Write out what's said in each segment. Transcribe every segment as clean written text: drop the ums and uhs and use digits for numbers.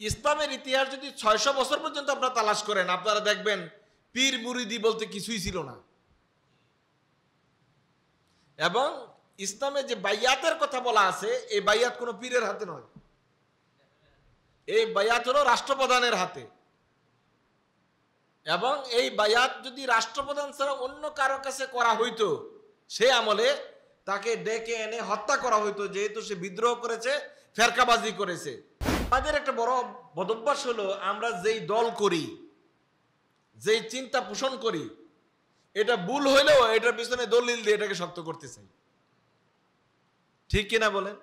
ইসলামের ইতিহাস যদি ৬০০ বছর পর্যন্ত আপনারা তালাশ করেন, আপনারা দেখবেন পীর মুরিদি বলতে কিছুই ছিল না। এবং ইসলামে যে বাইয়াতের কথা বলা আছে, এই বাইয়াত কোনো পীরের হাতে নয়, এই বাইয়াত হলো রাষ্ট্রপ্রধানের হাতে। এবং এই বাইয়াত যদি রাষ্ট্রপ্রধান ছাড়া অন্য কারো কাছে করা হইতো, সে আমলে তাকে ডেকে এনে হত্যা করা হইতো, যেহেতু সে বিদ্রোহ করেছে, ফেরকাবাজি করেছে। আমাদের একটা বড় বদভ্যাস হলো, আমরা যেই দল করি, যেই চিন্তা পোষণ করি, এটা ভুল হইলেও এটার পিছনে দলিল দিয়ে এটাকে শক্ত করতে চাই। ঠিক কিনা বলেন?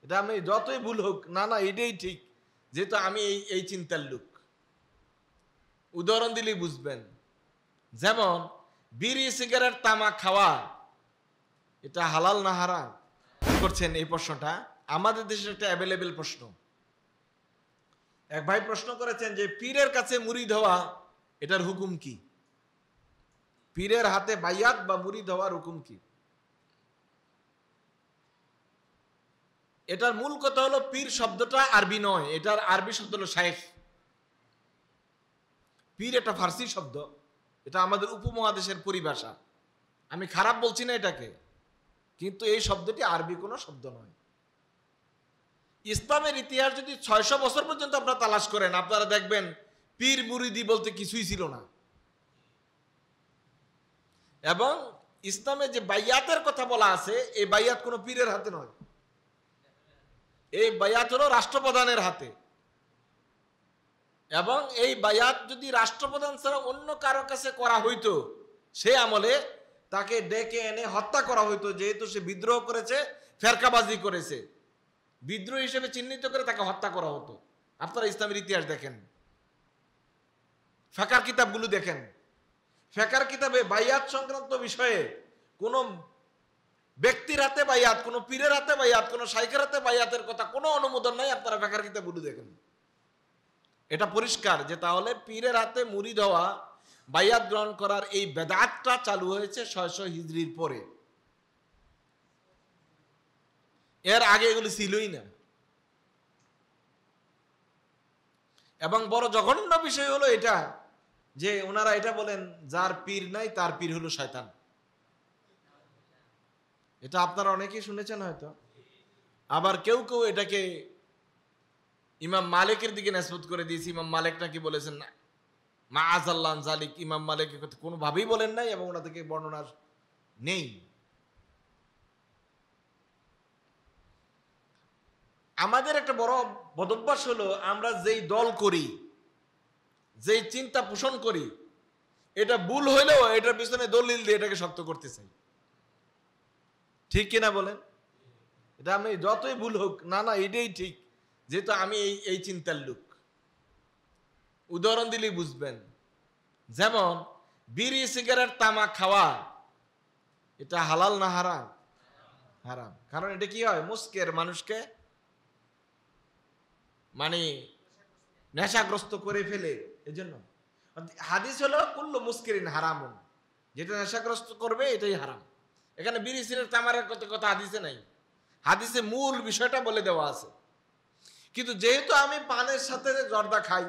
এটা আমি যতই ভুল হোক, না না এটাই ঠিক, যেহেতু আমি এই চিন্তার লোক। উদাহরণ দিলেই বুঝবেন। যেমন বিড়ি, সিগারেট, তামাক খাওয়া, এটা হালাল না হারাম? করছেন এই প্রশ্নটা, আমাদের দেশের একটা অ্যাভেলেবেল প্রশ্ন। এক ভাই প্রশ্ন করেছেন যে পীরের কাছে মুরিদ হওয়া, এটার হুকুম কি? পীরের হাতে বাইয়াত বা মুরিদ হওয়ার হুকুম কি? এটার মূল কথা হলো, পীর শব্দটা আরবি নয়, এটার আরবি শব্দ হলো শায়েখ। পীর একটা ফার্সি শব্দ, এটা আমাদের উপমহাদেশের পরিভাষা। আমি খারাপ বলছি না এটাকে, কিন্তু এই শব্দটি আরবি কোনো শব্দ নয়। ইসলামের ইতিহাস যদি ৬০০ বছর পর্যন্ত আপনারা তালাশ করেন, আপনারা দেখবেন পীর মুরিদি বলতে কিছুই ছিল না। এবং ইসলামে যে বাইয়াতের কথা বলা আছে, এই বাইয়াত কোনো পীরের হাতে নয়, এই বাইয়াত হলো রাষ্ট্রপ্রধানের হাতে। এবং এই বাইয়াত যদি রাষ্ট্রপ্রধান ছাড়া অন্য কারো কাছে করা হইতো, সে আমলে তাকে ডেকে এনে হত্যা করা হইতো, যেহেতু সে বিদ্রোহ করেছে, ফেরকাবাজি করেছে, বিদ্রোহী হিসেবে চিহ্নিত করে তাকে হত্যা করা হতো। আপনারা ইসলামের ইতিহাস দেখেন, ফিকহের কিতাবগুলো দেখেন, ফিকহের কিতাবে বাইয়াত সংক্রান্ত বিষয়ে কোনো ব্যক্তির হাতে বাইয়াত, কোনো পীরের হাতে বাইয়াত, কোনো শাইখের হাতে বাইয়াতের কথা কোনো অনুমোদন নাই। আপনারা ফিকহের কিতাবগুলো দেখেন, এটা পরিষ্কার যে তাহলে পীরের হাতে মুরিদ হওয়া, বাইয়াত গ্রহণ করার এই বেদাতটা চালু হয়েছে ৬০০ হিজরির পরে। এর আগে এগুলো ছিলই না। এবং বড় জঘন্য বিষয় হলো এটা যে ওনারা এটা বলেন, যার পীর নাই তার পীর হলো শয়তান। এটা আপনারা অনেকেই শুনেছেন হয়তো। আবার কেউ কেউ এটাকে ইমাম মালিকের দিকে নিসবত করে দিয়েছে। ইমাম মালিক নাকি বলেছেন না, মাআযাল্লাহ জালিক, ইমাম মালিকের কথা কোনোভাবেই বলেন নাই এবং ওনা থেকে বর্ণনা নেই। আমাদের একটা বড় বদভ্যাস হলো, আমরা যেই দল করি, যেই চিন্তা পোষণ করি, এটা ভুল হইলেও এটার পিছনে দলিল দিয়ে এটাকে শক্ত করতে চাই। ঠিক কিনা বলেন? এটা আমি যতই ভুল হোক, না না এটাই ঠিক, যেহেতু আমি এই চিন্তার লোক। উদাহরণ দিলেই বুঝবেন। যেমন বিড়ি, সিগারেট, তামাক খাওয়া, এটা হালাল না হারাম? হারাম। কারণ এটা কি হয়, মুস্কের মানুষকে মানে নেশাগ্রস্ত করে ফেলে। এজন্য হাদিস হলো কুল্লু মুস্কিরিন হারামুন, যেটা নেশাগ্রস্ত করবে এটাই হারাম। এখানে বিড়ি, সিগারেট, তামাকের কথা হাদিসে নাই, হাদিসে মূল বিষয়টা বলে দেওয়া আছে। কিন্তু যেহেতু আমি পানের সাথে জর্দা খাই,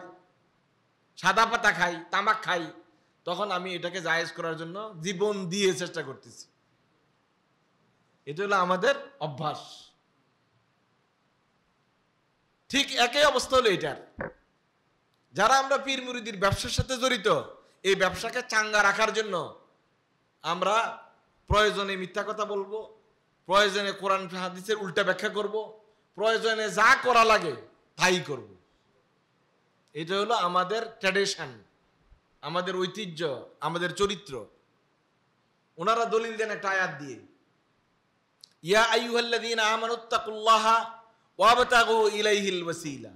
সাদা পাতা খাই, তামাক খাই, তখন আমি এটাকে জায়েজ করার জন্য জীবন দিয়ে চেষ্টা করতেছি। এটা হলো আমাদের অভ্যাস। ঠিক একই অবস্থা হলো এটার। যারা আমরা পীর মুরিদির ব্যবসার সাথে জড়িত, এই ব্যবসাকে চাঙ্গা রাখার জন্য আমরা প্রয়োজনে মিথ্যা কথা বলবো, প্রয়োজনে কোরআন হাদিসের উল্টা ব্যাখ্যা করব, প্রয়োজনে যা করা লাগে তাই করব। এটা হলো আমাদের ট্র্যাডিশন, আমাদের ঐতিহ্য, আমাদের চরিত্র। ওনারা দলিল দেন একটা আয়াত দিয়ে, ইয়া আইয়ুহাল্লাযীনা আমানুত্তাকুল্লাহা ওয়াবতাগু ইলাইহিল ওয়াসিলা।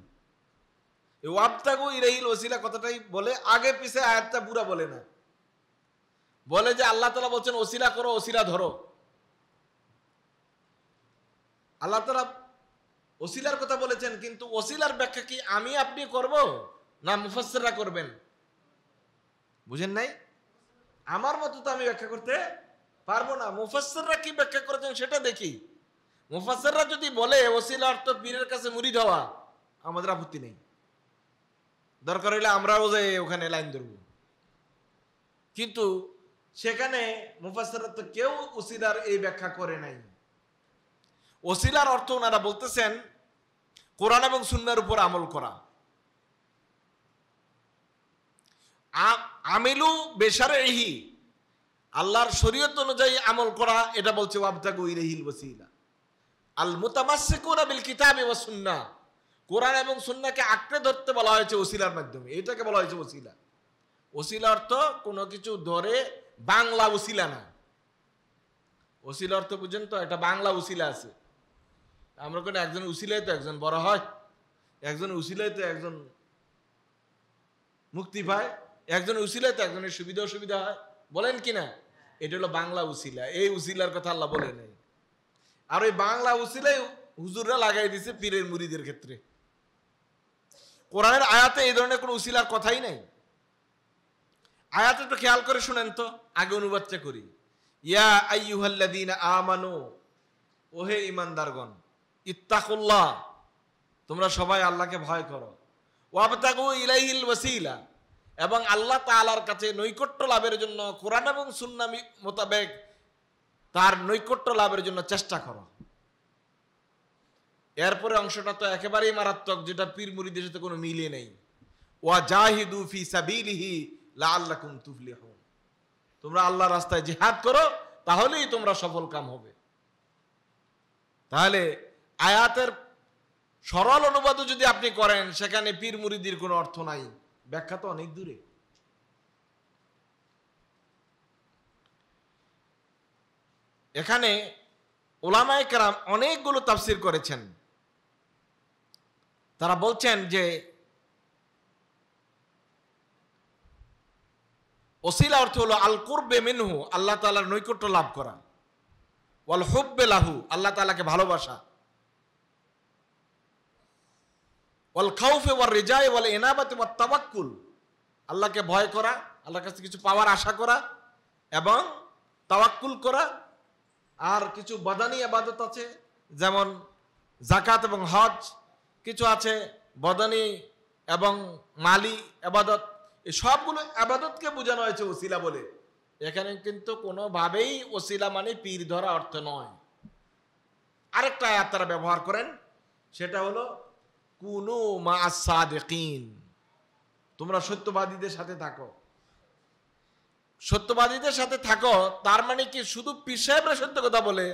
এই ওয়াবতাগু ইলাইহিল ওয়াসিলা কথাটাই বলে, আগে পিছে আয়াতটা পুরা বলে না। বলে যে আল্লাহ তাআলা বলছেন ওসিলা করো, ওসিলা ধরো। আল্লাহ তাআলা ওসিলার কথা বলেছেন, কিন্তু ওসিলার ব্যাখ্যা কি আমি আপনি করব না মুফাসসিররা করবেন? বুঝেন নাই? আমার মতো তো আমি ব্যাখ্যা করতে পারবো না, মুফাসসিররা কি ব্যাখ্যা করেছেন সেটা দেখি। মুফাসসিররা যদি বলে ওসিলা অর্থ পীরের কাছে মুরিদ হওয়া, আমাদের আপত্তি নেই। দরকার হলে আমরাও যে ওখানে লাইন ধরব। কিন্তু সেখানে মুফাসসিররা তো কেউ ওসিলার এই ব্যাখ্যা করে নাই। ওসিলার অর্থ ওনারা বলতেছেন কোরআন এবং সুন্নাহর উপর আমল করা। আমিলু বেশারঈহি, আল্লাহর শরীয়ত অনুযায়ী আমল করা, এটা বলছে ওয়াবতাগু ইলাইহিল ওয়াসিলা। আল মুতামাসসিকুনা বিল কিতাবি ওয়াস সুন্নাহ, কোরআন এবং সুন্নাহকে আঁকড়ে ধরতে বলা হয়েছে ওসিলার মাধ্যমে, এটাকে বলা হয়েছে ওসিলা। ওসিলা অর্থ কোনো কিছু ধরে, বাংলা ওসিলা না। ওসিলা অর্থ বুঝেন তো, একটা বাংলা ওসিলা আছে। আমরা কোনো একজন উসিলায় তো একজন বড় হয়, একজন উসিলায় তো একজন মুক্তি পায়, একজন উসিলায় তো একজনের সুবিধা অসুবিধা হয়, বলেন কি না? এটা হলো বাংলা উসিলা। এই উসিলার কথা আল্লাহ বলে নাই। আর ওই বাংলা উসিলাই হুজুররা লাগাই দিছে পীরের মুরিদের ক্ষেত্রে। কোরআনের আয়াতে এই ধরনের কোনো উসিলার কথাই নাই। আয়াতে একটু খেয়াল করে শুনেন তো, আগে অনুবাদটা করি। ইয়া আইয়ুহাল্লাযীনা আমানু, ওহে ঈমানদারগণ, ইত্তাকুল্লাহ, তোমরা সবাই আল্লাহকে ভয় করো। ওয়াবতাগু ইলাইহিল ওয়াসিলা, এবং আল্লাহ তাআলার কাছে নৈকট্য লাভের জন্য কোরআন এবং সুন্নাহ মোতাবেক তার নৈকট্য লাভের জন্য চেষ্টা করো। এরপরে অংশটা তো একেবারেই মারাত্মক, যেটা পীর মুরিদের সাথে কোনো মিলে নেই। ওয়া জাহিদু ফি সাবিলিহি লাআল্লাকুম তুফলিহুন, তোমরা আল্লাহর রাস্তায় জিহাদ করো, তাহলেই তোমরা সফল কাম হবে। তাহলে আয়াতের সরল অনুবাদও যদি আপনি করেন, সেখানে পীর মুরিদির কোনো অর্থ নাই, ব্যাখ্যা তো অনেক দূরে। এখানে উলামায়ে কেরাম অনেকগুলো তাফসীর করেছেন। তারা বলছেন যে ওসিলা অর্থ হলো আল কুরবে মিনহু, আল্লাহ তাআলার নৈকট্য লাভ করা, ওয়াল হুব্বে লাহু, আল্লাহ তাআলাকে ভালোবাসা, ওয়াল খাউফে ওয়ার রিজায়ে ওয়াল ইনাবাতি ওয়াত তাওয়াক্কুল, আল্লাহকে ভয় করা, আল্লাহর কাছে কিছু পাওয়ার আশা করা এবং তাওয়াক্কুল করা। আর কিছু বাদানি ইবাদত আছে, যেমন যাকাত এবং হজ, কিছু আছে বদানি এবং মালি ইবাদত। এই সবগুলো ইবাদতকে বোঝানো হয়েছে ওসিলা বলে। এখানে কিন্তু কোনোভাবেই ওসিলা মানে পীর ধরা অর্থ নয়। আরেকটা আয়াত তারা ব্যবহার করেন, সেটা হলো কুনু মা'আস সাদিকিন, তোমরা সত্যবাদীদের সাথে থাকো। সত্যবাদীদের সাথে থাকো তার মানে কি শুধু পীর সাহেবরা সত্য কথা বলে,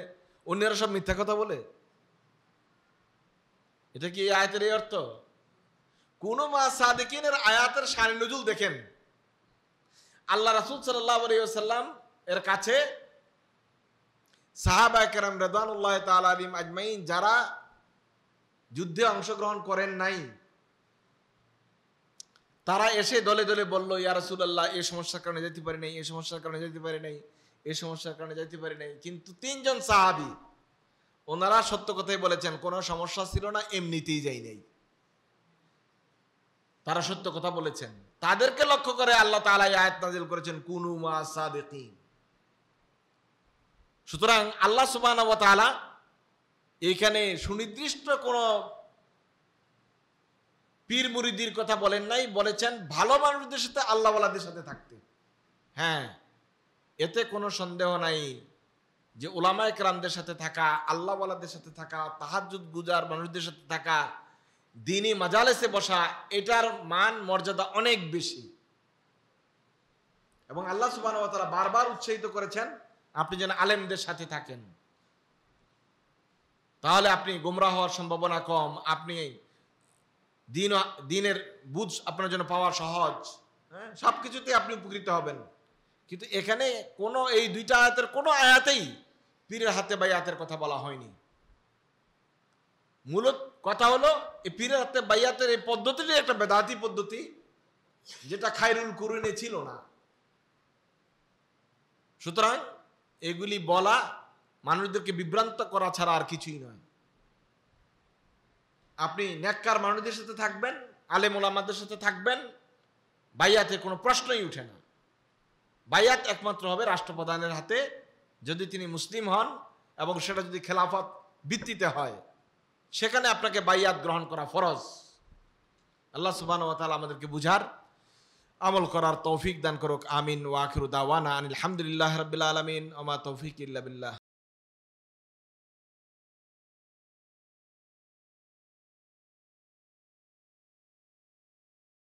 অন্যরা সব মিথ্যা কথা বলে? এটা কি এই আয়াতের এই অর্থ? কুনু মা'আস সাদিকিনের আয়াতের শানে নুজুল দেখেন। আল্লাহ রাসূল সাল্লাল্লাহু আলাইহি ওয়াসাল্লাম এর কাছে সাহাবায়ে কেরাম রাদিয়াল্লাহু তাআলা আলাইহিম আজমাইন যারা যুদ্ধে অংশগ্রহণ করেন নাই, তারা এসে দলে দলে বলল, ইয়া রাসূলুল্লাহ, এই সমস্যার কারণে যেতে পারি নাই, এই সমস্যার কারণে যেতে পারি নাই, এই সমস্যার কারণে যেতে পারি নাই। কিন্তু তিনজন সাহাবী ওনারা সত্য কথাই বলেছেন, কোনো সমস্যা ছিল না, এমনিতেই যাই নাই, তারা সত্য কথা বলেছেন। তাদেরকে লক্ষ্য করে আল্লাহ তাআলা এই আয়াত নাযিল করেছেন, কুনু মা'আস সাদিকিন। সুতরাং আল্লাহ সুবহানাহু ওয়া তাআলা এইখানে সুনির্দিষ্ট কোন পীর মুরিদির কথা বলেন নাই, বলেছেন ভালো মানুষদের সাথে আল্লাহওয়ালাদের সাথে থাকতে। হ্যাঁ, এতে কোনো সন্দেহ নাই যে উলামায়ে কেরামদের সাথে থাকা, আল্লাহওয়ালাদের সাথে থাকা, তাহাজ্জুদ গুজার মানুষদের সাথে থাকা, দ্বীনি মাজালিসে বসা, এটার মান মর্যাদা অনেক বেশি। এবং আল্লাহ সুবহানাহু ওয়া তাআলা বারবার উৎসাহিত করেছেন আপনি যেন আলেমদের সাথে থাকেন, তাহলে আপনি গোমরাহ হওয়ার সম্ভাবনা কম, আপনি দ্বীনের বুঝ আপনার জন্য পাওয়া সহজ, হ্যাঁ, সবকিছুতে আপনি উপকৃত হবেন। কিন্তু এখানে কোনো এই দুইটা আয়াতের কোনো আয়াতেই পীরের হাতে বাইয়াতের কথা বলা হয়নি। মূলত কথা হলো এই পীরের হাতে বাইয়াতের এই পদ্ধতিটি একটা বেদাতি পদ্ধতি, যেটা খায়রুল কুরুনে ছিল না। সুতরাং এগুলি বলা মানুষদেরকে বিভ্রান্ত করা ছাড়া আর কিছুই নয়। আপনি নেককার মানুষদের সাথে থাকবেন, আলেম ওলামাদের সাথে থাকবেন, বাইয়াতের কোনো প্রশ্নই উঠে না। বাইয়াত একমাত্র হবে রাষ্ট্রপ্রধানের হাতে, যদি তিনি মুসলিম হন এবং সেটা যদি খেলাফত ভিত্তিতে হয়, সেখানে আপনাকে বাইয়াত গ্রহণ করা ফরজ। আল্লাহ সুবহানাহু ওয়া তাআলা আমাদেরকে বুঝার আমল করার তৌফিক দান করুক। আমিন। ওয়া আখিরু দাওয়ানা আনিল হামদুলিল্লাহি রাব্বিল আলামিন। ওয়া মা তৌফিক ইল্লা বিল্লাহ।